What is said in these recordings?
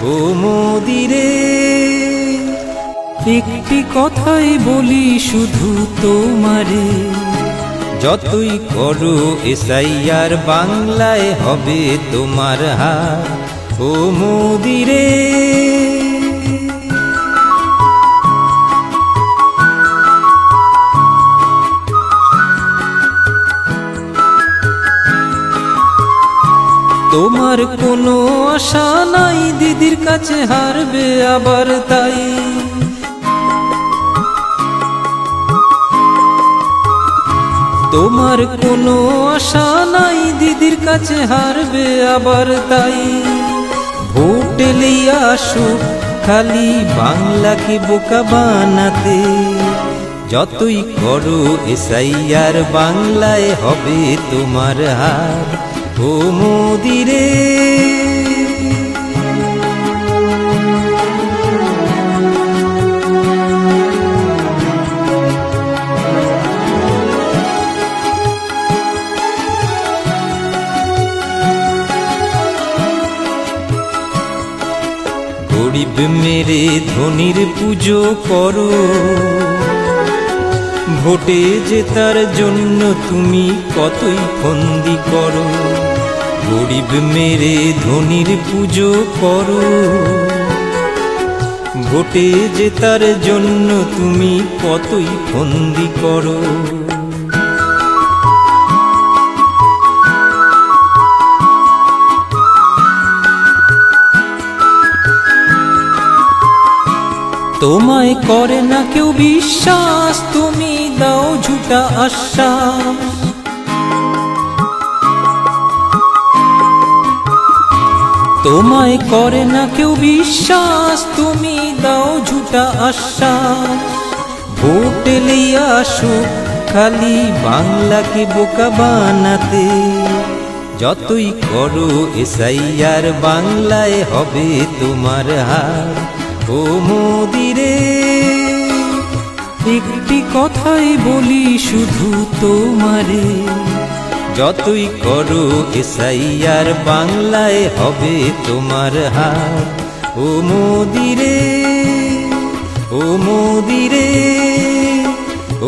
ও মোদিরে একটি কথাই বলি শুধু তোমারে, যতই করো এসআইআর বাংলায় হবে তোমার হার। ও মোদিরে তোমার কোনো আশা নাই, দিদির কাছে হারবে আবার তাই। তোমার কোনো আশা নাই, দিদির কাছে হারবে আবার তাই। ভোট এলেই আসুক খালি বাংলাকে বোকা বানাতে, যতই করো এসআইআর বাংলায় হবে তোমার হার। ও মোদিরে গরিব মেরে ধনির পুজো করো, ভোটে জেতার জন্য তুমি কতই ফন্দি করো। গরিব মেরে ধনির পুজো করো, ভোটে জেতার জন্য তুমি কতই ফন্দি করো। তোমায় করে না কেউ বিশ্বাস, তুমি দাও ঝুটা আশ্বাস। তোমায় করে না কেউ বিশ্বাস, তুমি দাও ঝুটা আশ্বাস। ভোট এলেই আসুক খালি বাংলাকে বোকা বানাতে, যতই করো এসআইআর বাংলায় হবে তোমার হার। ও মোদিরে একটি কথাই বলি শুধু তোমারে, যতই করো এসআইআর বাংলায় হবে তোমার হার। ও মোদিরে ও মোদিরে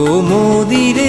ও মোদিরে।